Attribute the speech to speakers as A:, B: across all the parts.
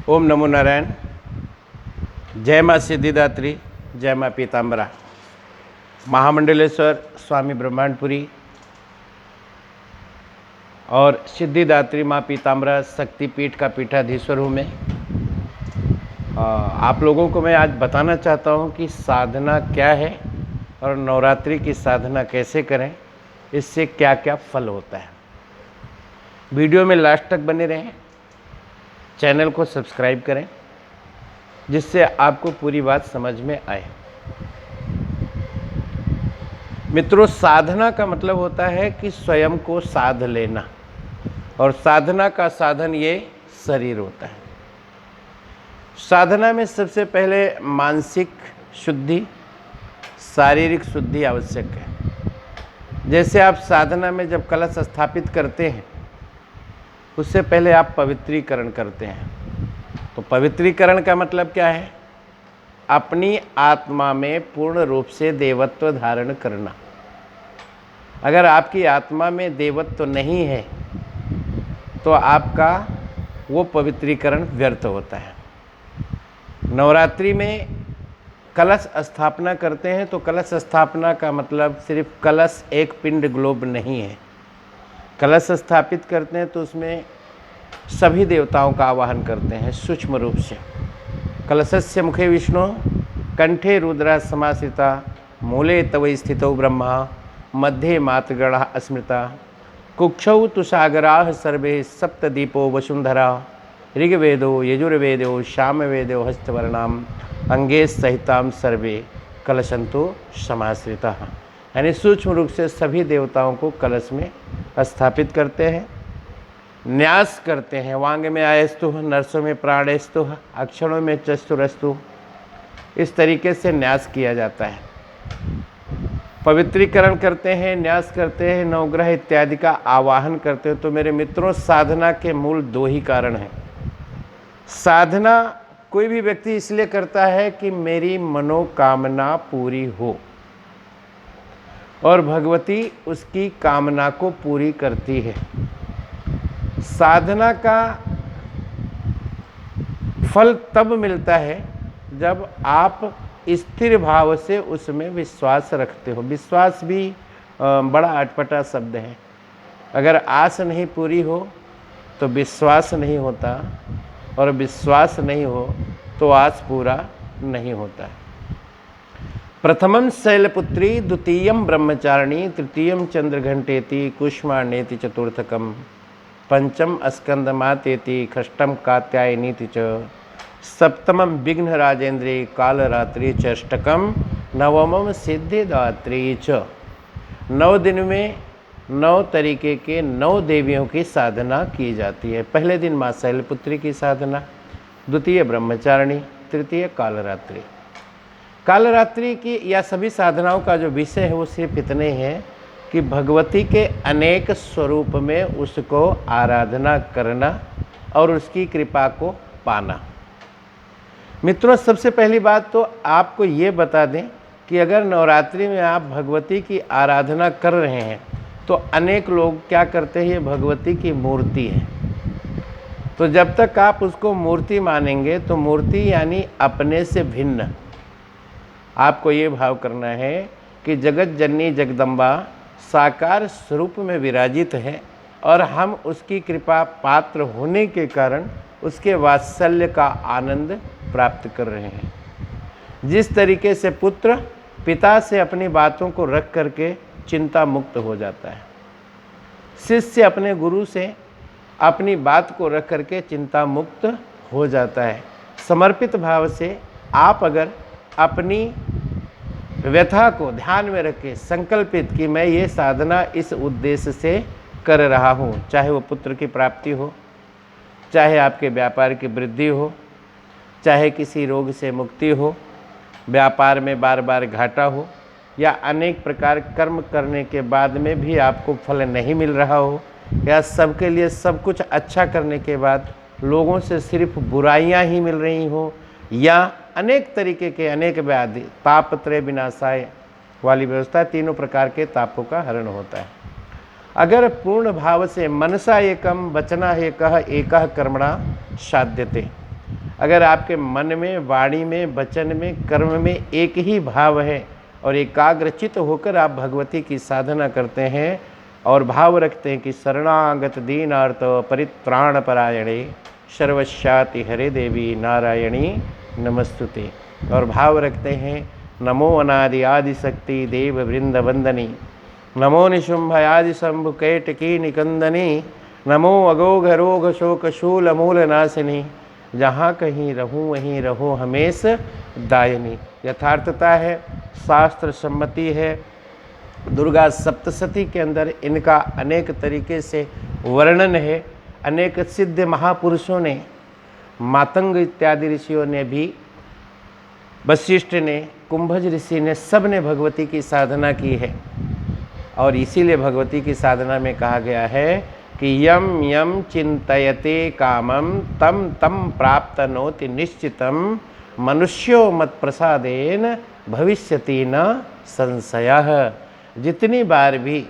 A: ओम नमो नारायण। जय माँ सिद्धिदात्री, जय माँ पीताम्बरा। महामंडलेश्वर स्वामी ब्रह्मांडपुरी और सिद्धिदात्री माँ पीताम्बरा शक्तिपीठ का पीठाधीश्वर हूँ मैं। आप लोगों को मैं आज बताना चाहता हूँ कि साधना क्या है और नवरात्रि की साधना कैसे करें, इससे क्या क्या फल होता है। वीडियो में लास्ट तक बने रहें, चैनल को सब्सक्राइब करें जिससे आपको पूरी बात समझ में आए। मित्रों, साधना का मतलब होता है कि स्वयं को साध लेना, और साधना का साधन ये शरीर होता है। साधना में सबसे पहले मानसिक शुद्धि, शारीरिक शुद्धि आवश्यक है। जैसे आप साधना में जब कलश स्थापित करते हैं, उससे पहले आप पवित्रीकरण करते हैं। तो पवित्रीकरण का मतलब क्या है? अपनी आत्मा में पूर्ण रूप से देवत्व धारण करना। अगर आपकी आत्मा में देवत्व नहीं है तो आपका वो पवित्रीकरण व्यर्थ होता है। नवरात्रि में कलश स्थापना करते हैं तो कलश स्थापना का मतलब सिर्फ कलश एक पिंड ग्लोब नहीं है। कलश स्थापित करते हैं तो उसमें सभी देवताओं का आवाहन करते हैं सूक्ष्म रूप से। कलशस्य मुखे विष्णु, कंठे रुद्रा समाश्रिता, मूले तव स्थितौ ब्रह्मा, मध्ये मातृगणा अस्मृता, कुक्षौ तुषागराः सर्वे सप्तदीपो वसुंधरा, ऋग्वेदो यजुर्वेदो सामवेदो हस्तवर्णाम, अंगे सहिताम सर्वे कलशंतो समाश्रिता। यानी सूक्ष्म रूप से सभी देवताओं को कलश में स्थापित करते हैं, न्यास करते हैं। वांग में आयस्तु, नरसों में प्राणेस्तु, अक्षरों में चस्तुरस्तु, इस तरीके से न्यास किया जाता है। पवित्रीकरण करते हैं, न्यास करते हैं, नवग्रह इत्यादि का आवाहन करते हैं। तो मेरे मित्रों, साधना के मूल दो ही कारण हैं। साधना कोई भी व्यक्ति इसलिए करता है कि मेरी मनोकामना पूरी हो, और भगवती उसकी कामना को पूरी करती है। साधना का फल तब मिलता है जब आप स्थिर भाव से उसमें विश्वास रखते हो। विश्वास भी बड़ा अटपटा शब्द है। अगर आस नहीं पूरी हो तो विश्वास नहीं होता, और विश्वास नहीं हो तो आस पूरा नहीं होता। प्रथमं शैलपुत्री, द्वितीयं ब्रह्मचारिणी, तृतीयं चंद्रघंटेति, कुष्माण्डेति चतुर्थकम, पंचम स्कंदमातेति, षष्ठम कात्यायनीति च, सप्तमं विघ्नराजेन्द्री कालरात्रि च, अष्टकम नवमं सिद्धिदात्री च। 9 दिन में 9 तरीके के 9 देवियों की साधना की जाती है। पहले दिन माँ शैलपुत्री की साधना, द्वितीय ब्रह्मचारिणी, तृतीय कालरात्रि। कालरात्रि की या सभी साधनाओं का जो विषय है वो सिर्फ इतने हैं कि भगवती के अनेक स्वरूप में उसको आराधना करना और उसकी कृपा को पाना। मित्रों, सबसे पहली बात तो आपको ये बता दें कि अगर नवरात्रि में आप भगवती की आराधना कर रहे हैं तो अनेक लोग क्या करते हैं, ये भगवती की मूर्ति है। तो जब तक आप उसको मूर्ति मानेंगे तो मूर्ति यानी अपने से भिन्न। आपको ये भाव करना है कि जगत जननी जगदम्बा साकार स्वरूप में विराजित है, और हम उसकी कृपा पात्र होने के कारण उसके वात्सल्य का आनंद प्राप्त कर रहे हैं। जिस तरीके से पुत्र पिता से अपनी बातों को रख करके चिंता मुक्त हो जाता है, शिष्य अपने गुरु से अपनी बात को रख करके चिंता मुक्त हो जाता है। समर्पित भाव से आप अगर अपनी व्यथा को ध्यान में रख के संकल्पित कि मैं ये साधना इस उद्देश्य से कर रहा हूँ, चाहे वो पुत्र की प्राप्ति हो, चाहे आपके व्यापार की वृद्धि हो, चाहे किसी रोग से मुक्ति हो, व्यापार में बार बार घाटा हो, या अनेक प्रकार कर्म करने के बाद में भी आपको फल नहीं मिल रहा हो, या सबके लिए सब कुछ अच्छा करने के बाद लोगों से सिर्फ बुराइयां ही मिल रही हो, या अनेक तरीके के अनेक व्याधि, तापत्रय विनाशाय वाली व्यवस्था, तीनों प्रकार के तापों का हरण होता है। अगर पूर्ण भाव से मनसा एकम वचना एकः एकः कर्मणा साध्यते, अगर आपके मन में, वाणी में, वचन में, कर्म में एक ही भाव है और एकाग्रचित होकर आप भगवती की साधना करते हैं और भाव रखते हैं कि शरणागत दीनार्थ परित्राण परायणे सर्वस्याति हरे देवी नारायणी नमस्तुते, और भाव रखते हैं नमो अनादि आदि शक्ति देव वृंद वंदनी, नमो निशुंभ आदि शंभु कैटकी निकंदनी, नमो अगोघ रोग शोक शूल मूल नाशिनी, जहाँ कहीं रहूँ वहीं रहो हमेश दायनी। यथार्थता है, शास्त्र सम्मति है, दुर्गा सप्तशती के अंदर इनका अनेक तरीके से वर्णन है। अनेक सिद्ध महापुरुषों ने, मातंग इत्यादि ऋषियों ने भी, वशिष्ठ ने, कुंभज ऋषि ने, सब ने भगवती की साधना की है। और इसीलिए भगवती की साधना में कहा गया है कि यम यम चिंतयते कामम तम तम प्राप्तनोति निश्चितम, मनुष्यो मत प्रसादेन भविष्यति न संशयः। जितनी बार भी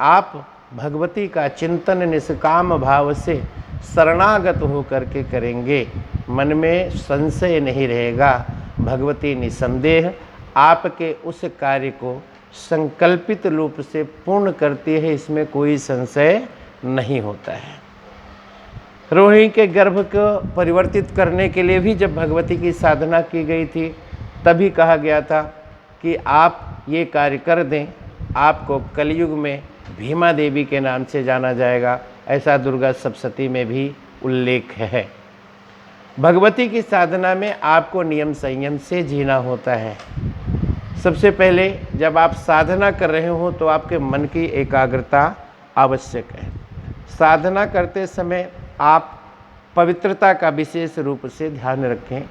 A: आप भगवती का चिंतन निष्काम भाव से शरणागत होकर के करेंगे, मन में संशय नहीं रहेगा। भगवती निसंदेह आपके उस कार्य को संकल्पित रूप से पूर्ण करती है, इसमें कोई संशय नहीं होता है। रोहिणी के गर्भ को परिवर्तित करने के लिए भी जब भगवती की साधना की गई थी, तभी कहा गया था कि आप ये कार्य कर दें, आपको कलयुग में भीमा देवी के नाम से जाना जाएगा। ऐसा दुर्गा सप्तशती में भी उल्लेख है। भगवती की साधना में आपको नियम संयम से जीना होता है। सबसे पहले जब आप साधना कर रहे हो तो आपके मन की एकाग्रता आवश्यक है। साधना करते समय आप पवित्रता का विशेष रूप से ध्यान रखें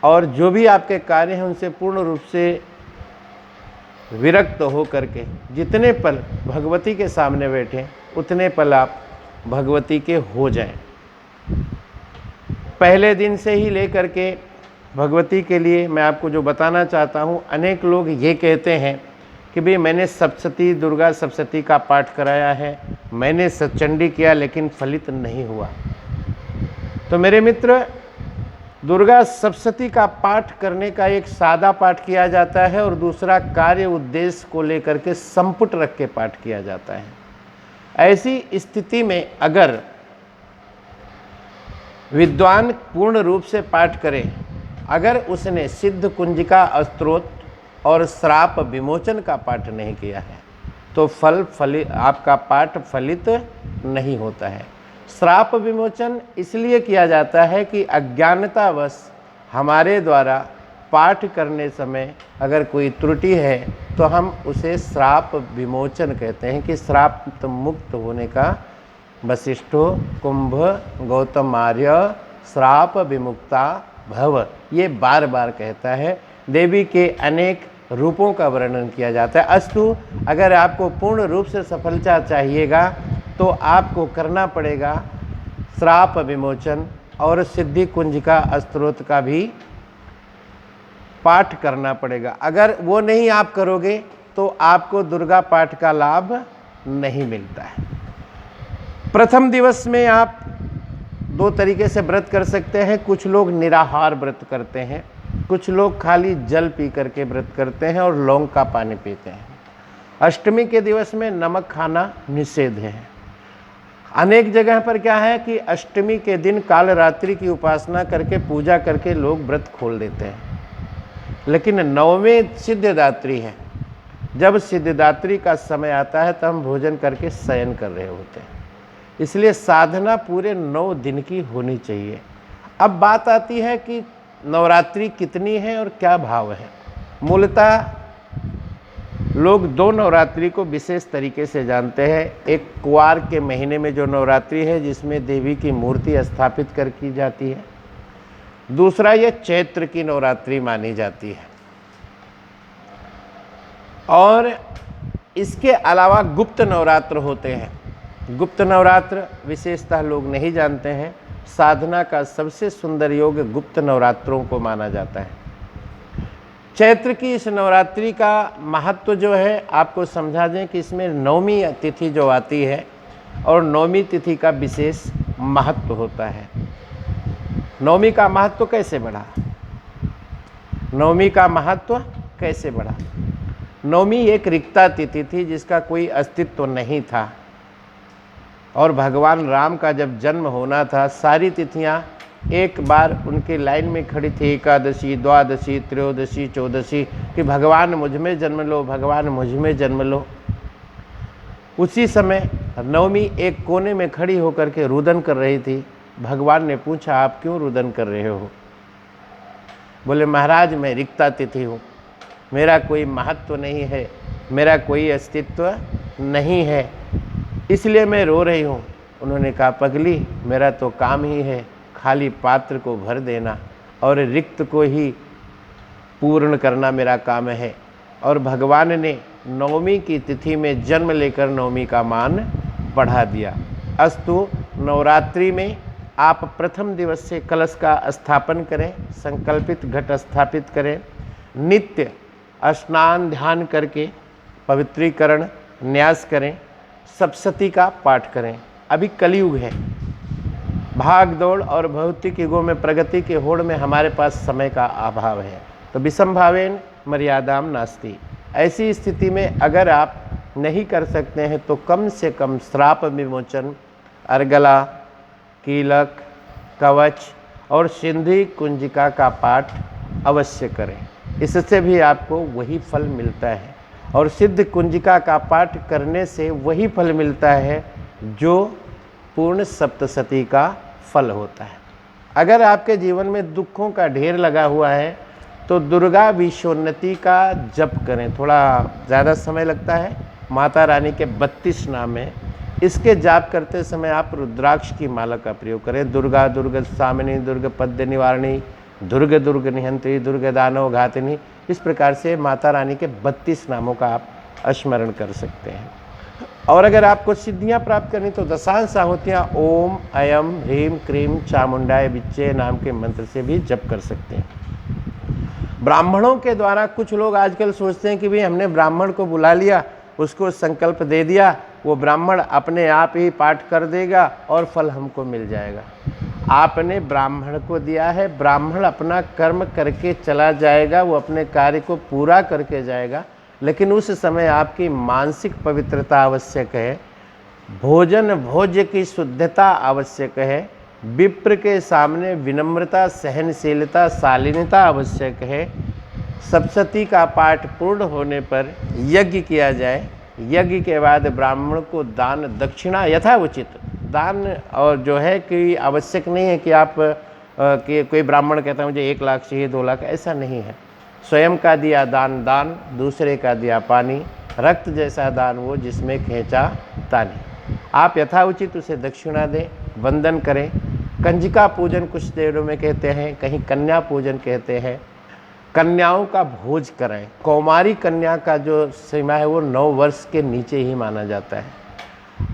A: और जो भी आपके कार्य हैं उनसे पूर्ण रूप से विरक्त हो करके जितने पल भगवती के सामने बैठें उतने पल आप भगवती के हो जाएं। पहले दिन से ही लेकर के भगवती के लिए मैं आपको जो बताना चाहता हूँ, अनेक लोग ये कहते हैं कि भाई मैंने सप्तशती, दुर्गा सप्तशती का पाठ कराया है, मैंने सतचंडी किया लेकिन फलित नहीं हुआ। तो मेरे मित्र, दुर्गा सप्तशती का पाठ करने का एक सादा पाठ किया जाता है और दूसरा कार्य उद्देश्य को लेकर के संपुट रख के पाठ किया जाता है। ऐसी स्थिति में अगर विद्वान पूर्ण रूप से पाठ करे, अगर उसने सिद्ध कुंजिका स्तोत्र और श्राप विमोचन का पाठ नहीं किया है तो आपका पाठ फलित नहीं होता है। श्राप विमोचन इसलिए किया जाता है कि अज्ञानतावश हमारे द्वारा पाठ करने समय अगर कोई त्रुटि है तो हम उसे श्राप विमोचन कहते हैं कि श्राप मुक्त होने का वशिष्ठो कुंभ गौतम आर्य श्राप विमुक्ता भव, ये बार बार कहता है। देवी के अनेक रूपों का वर्णन किया जाता है। अस्तु, अगर आपको पूर्ण रूप से सफलता चाहिएगा तो आपको करना पड़ेगा श्राप विमोचन और सिद्धि कुंजिका स्तोत्र का भी पाठ करना पड़ेगा। अगर वो नहीं आप करोगे तो आपको दुर्गा पाठ का लाभ नहीं मिलता है। प्रथम दिवस में आप दो तरीके से व्रत कर सकते हैं। कुछ लोग निराहार व्रत करते हैं, कुछ लोग खाली जल पी करके व्रत करते हैं और लौंग का पानी पीते हैं। अष्टमी के दिवस में नमक खाना निषेध है। अनेक जगह पर क्या है कि अष्टमी के दिन कालरात्रि की उपासना करके पूजा करके लोग व्रत खोल देते हैं, लेकिन नवमी सिद्धदात्री है। जब सिद्धदात्री का समय आता है तब हम भोजन करके शयन कर रहे होते हैं। इसलिए साधना पूरे 9 दिन की होनी चाहिए। अब बात आती है कि नवरात्रि कितनी है और क्या भाव है। मूलतः लोग 2 नवरात्रि को विशेष तरीके से जानते हैं। एक कुआर के महीने में जो नवरात्रि है जिसमें देवी की मूर्ति स्थापित कर की जाती है, दूसरा ये चैत्र की नवरात्रि मानी जाती है। और इसके अलावा गुप्त नवरात्र होते हैं। गुप्त नवरात्र विशेषतः लोग नहीं जानते हैं। साधना का सबसे सुंदर योग गुप्त नवरात्रों को माना जाता है। चैत्र की इस नवरात्रि का महत्व जो है आपको समझा दें कि इसमें नवमी तिथि जो आती है और नवमी तिथि का विशेष महत्व होता है। नवमी का महत्व कैसे बढ़ा? नवमी का महत्व कैसे बढ़ा? नवमी एक रिक्ता तिथि थी जिसका कोई अस्तित्व नहीं था, और भगवान राम का जब जन्म होना था, सारी तिथियां एक बार उनके लाइन में खड़ी थी, एकादशी, द्वादशी, त्रयोदशी, चौदशी, कि भगवान मुझ में जन्म लो, भगवान मुझ में जन्म लो। उसी समय नवमी एक कोने में खड़ी होकर के रुदन कर रही थी। भगवान ने पूछा, आप क्यों रुदन कर रहे हो? बोले, महाराज मैं रिक्ता तिथि हूँ, मेरा कोई महत्व नहीं है, मेरा कोई अस्तित्व नहीं है, इसलिए मैं रो रही हूँ। उन्होंने कहा, पगली मेरा तो काम ही है खाली पात्र को भर देना और रिक्त को ही पूर्ण करना मेरा काम है। और भगवान ने नवमी की तिथि में जन्म लेकर नवमी का मान बढ़ा दिया। अस्तु नवरात्रि में आप प्रथम दिवस से कलश का स्थापन करें, संकल्पित घट स्थापित करें, नित्य स्नान ध्यान करके पवित्रीकरण न्यास करें, सप्तशती का पाठ करें। अभी कलयुग है, भाग दौड़ और भौतिक युगों में प्रगति के होड़ में हमारे पास समय का अभाव है, तो विषमभावेन मर्यादाम नास्ति। ऐसी स्थिति में अगर आप नहीं कर सकते हैं तो कम से कम श्राप विमोचन, अर्गला, कीलक, कवच और सिंधी कुंजिका का पाठ अवश्य करें, इससे भी आपको वही फल मिलता है। और सिद्ध कुंजिका का पाठ करने से वही फल मिलता है जो पूर्ण सप्तशती का फल होता है। अगर आपके जीवन में दुखों का ढेर लगा हुआ है तो दुर्गा विश्वोन्नति का जप करें। थोड़ा ज़्यादा समय लगता है, माता रानी के 32 नाम है, इसके जाप करते समय आप रुद्राक्ष की माला का प्रयोग करें। दुर्गा दुर्ग सामिनी, दुर्ग पद्य निवारणी, दुर्ग दुर्ग निहंत्री, दुर्ग दानव घातिनी, इस प्रकार से माता रानी के 32 नामों का आप स्मरण कर सकते हैं। और अगर आपको सिद्धियां प्राप्त करनी तो दशांश आहुतियां ओम अयम ह्रीम क्रीम चामुंडाय विच्चे नाम के मंत्र से भी जप कर सकते हैं। ब्राह्मणों के द्वारा कुछ लोग आजकल सोचते हैं कि भाई हमने ब्राह्मण को बुला लिया, उसको संकल्प दे दिया, वो ब्राह्मण अपने आप ही पाठ कर देगा और फल हमको मिल जाएगा। आपने ब्राह्मण को दिया है, ब्राह्मण अपना कर्म करके चला जाएगा, वो अपने कार्य को पूरा करके जाएगा, लेकिन उस समय आपकी मानसिक पवित्रता आवश्यक है, भोजन भोज्य की शुद्धता आवश्यक है, विप्र के सामने विनम्रता, सहनशीलता, शालीनता आवश्यक है। सप्तशती का पाठ पूर्ण होने पर यज्ञ किया जाए, यज्ञ के बाद ब्राह्मण को दान दक्षिणा यथाउचित दान, और जो है कि आवश्यक नहीं है कि आप कि कोई ब्राह्मण कहता है मुझे 1 लाख चाहिए, 2 लाख, ऐसा नहीं है। स्वयं का दिया दान दान, दूसरे का दिया पानी, रक्त जैसा दान वो जिसमें खींचा तानी। आप यथाउचित उसे दक्षिणा दें, वंदन करें। कंजिका पूजन कुछ देरों में कहते हैं, कहीं कन्या पूजन कहते हैं। कन्याओं का भोज कराएं। कौमारी कन्या का जो सीमा है वो 9 वर्ष के नीचे ही माना जाता है।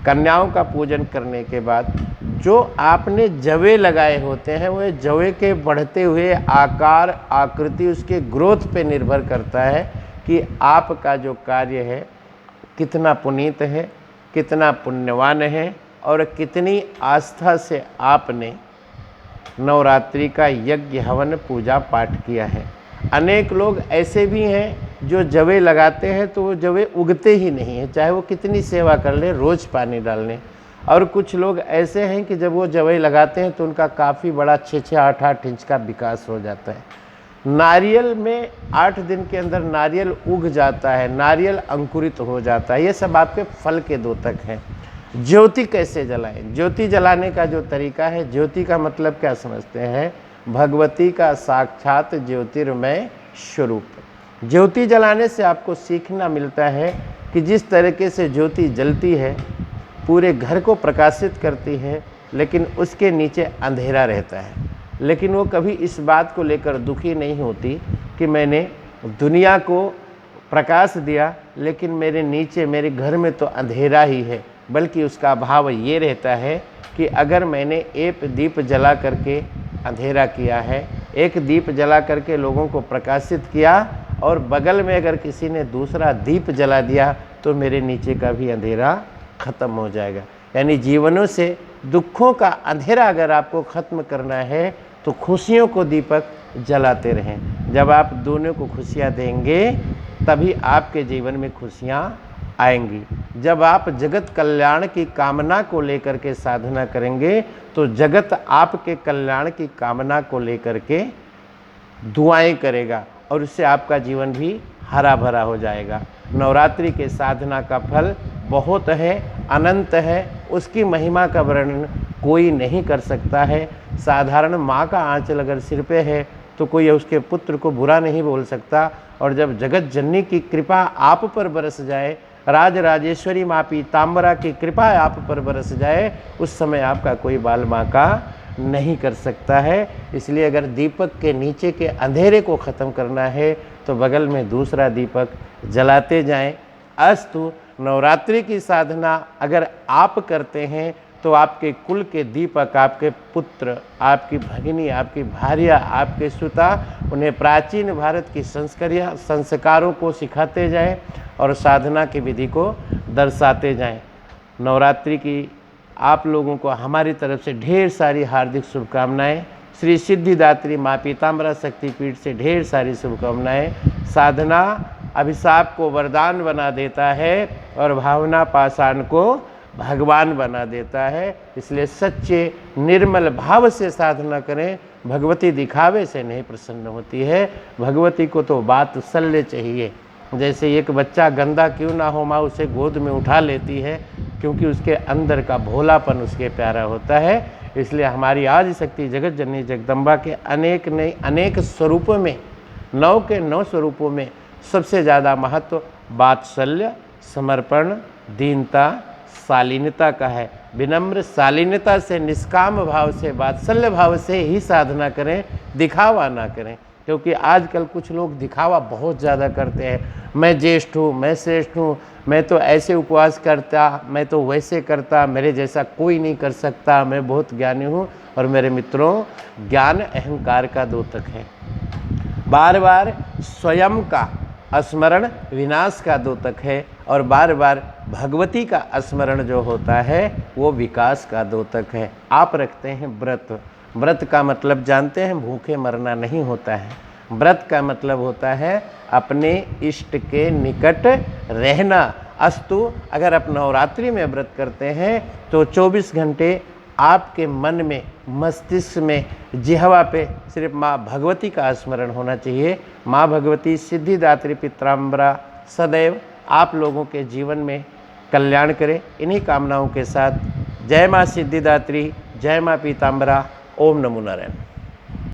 A: कन्याओं का पूजन करने के बाद जो आपने जवे लगाए होते हैं वो जवे के बढ़ते हुए आकार आकृति, उसके ग्रोथ पे निर्भर करता है कि आपका जो कार्य है कितना पुनीत है, कितना पुण्यवान है और कितनी आस्था से आपने नवरात्रि का यज्ञ हवन पूजा पाठ किया है। अनेक लोग ऐसे भी हैं जो जवे लगाते हैं तो वो जवे उगते ही नहीं हैं, चाहे वो कितनी सेवा कर ले, रोज़ पानी डालने। और कुछ लोग ऐसे हैं कि जब वो जवे लगाते हैं तो उनका काफ़ी बड़ा 6-6, 8-8 इंच का विकास हो जाता है। नारियल में 8 दिन के अंदर नारियल उग जाता है, नारियल अंकुरित हो जाता है। ये सब आपके फल के द्योतक हैं। ज्योति कैसे जलाएं? ज्योति जलाने का जो तरीका है, ज्योति का मतलब क्या समझते हैं? भगवती का साक्षात ज्योतिर्मय स्वरूप। ज्योति जलाने से आपको सीखना मिलता है कि जिस तरीके से ज्योति जलती है, पूरे घर को प्रकाशित करती है, लेकिन उसके नीचे अंधेरा रहता है। लेकिन वो कभी इस बात को लेकर दुखी नहीं होती कि मैंने दुनिया को प्रकाश दिया लेकिन मेरे नीचे मेरे घर में तो अंधेरा ही है, बल्कि उसका भाव ये रहता है कि अगर मैंने एक दीप जला करके अंधेरा किया है, एक दीप जला करके लोगों को प्रकाशित किया और बगल में अगर किसी ने दूसरा दीप जला दिया तो मेरे नीचे का भी अंधेरा खत्म हो जाएगा। यानी जीवनों से दुखों का अंधेरा अगर आपको ख़त्म करना है तो खुशियों को दीपक जलाते रहें। जब आप दोनों को खुशियाँ देंगे तभी आपके जीवन में खुशियाँ आएंगी। जब आप जगत कल्याण की कामना को लेकर के साधना करेंगे तो जगत आपके कल्याण की कामना को लेकर के दुआएं करेगा और उससे आपका जीवन भी हरा भरा हो जाएगा। नवरात्रि के साधना का फल बहुत है, अनंत है, उसकी महिमा का वर्णन कोई नहीं कर सकता है। साधारण माँ का आंचल अगर सिर पे है तो कोई उसके पुत्र को बुरा नहीं बोल सकता, और जब जगत जननी की कृपा आप पर बरस जाए, राज राजेश्वरी माँ पीताम्बरा की कृपा आप पर बरस जाए, उस समय आपका कोई बाल माँ का नहीं कर सकता है। इसलिए अगर दीपक के नीचे के अंधेरे को ख़त्म करना है तो बगल में दूसरा दीपक जलाते जाएं। अस्तु, नवरात्रि की साधना अगर आप करते हैं तो आपके कुल के दीपक, आपके पुत्र, आपकी भगिनी, आपकी भार्या, आपके सुता, उन्हें प्राचीन भारत की संस्कारों को सिखाते जाएं और साधना की विधि को दर्शाते जाएं। नवरात्रि की आप लोगों को हमारी तरफ से ढेर सारी हार्दिक शुभकामनाएं। श्री सिद्धिदात्री माँ पीताम्बरा शक्तिपीठ से ढेर सारी शुभकामनाएं। साधना अभिशाप को वरदान बना देता है और भावना पाषाण को भगवान बना देता है। इसलिए सच्चे निर्मल भाव से साधना करें। भगवती दिखावे से नहीं प्रसन्न होती है, भगवती को तो वात्सल्य चाहिए। जैसे एक बच्चा गंदा क्यों ना हो, माँ उसे गोद में उठा लेती है क्योंकि उसके अंदर का भोलापन उसके प्यारा होता है। इसलिए हमारी आदि शक्ति जगत जननी जगदम्बा के अनेक स्वरूपों में, 9 के 9 स्वरूपों में सबसे ज़्यादा महत्व वात्सल्य, समर्पण, दीनता, शालीनता का है। विनम्र शालीनता से, निष्काम भाव से, वात्सल्य भाव से ही साधना करें, दिखावा ना करें। क्योंकि आजकल कुछ लोग दिखावा बहुत ज़्यादा करते हैं। मैं ज्येष्ठ हूँ, मैं श्रेष्ठ हूँ, मैं तो ऐसे उपवास करता, मैं तो वैसे करता, मेरे जैसा कोई नहीं कर सकता, मैं बहुत ज्ञानी हूँ। और मेरे मित्रों, ज्ञान अहंकार का द्योतक है। बार बार स्वयं का स्मरण विनाश का द्योतक है और बार बार भगवती का स्मरण जो होता है वो विकास का द्योतक है। आप रखते हैं व्रत। व्रत का मतलब जानते हैं, भूखे मरना नहीं होता है। व्रत का मतलब होता है अपने इष्ट के निकट रहना। अस्तु, अगर आप नवरात्रि में व्रत करते हैं तो 24 घंटे आपके मन में, मस्तिष्क में, जिह्वा पे सिर्फ माँ भगवती का स्मरण होना चाहिए। माँ भगवती सिद्धिदात्री पीताम्बरा सदैव आप लोगों के जीवन में कल्याण करे। इन्हीं कामनाओं के साथ जय माँ सिद्धिदात्री, जय माँ पीताम्बरा। ओम नमो नारायण।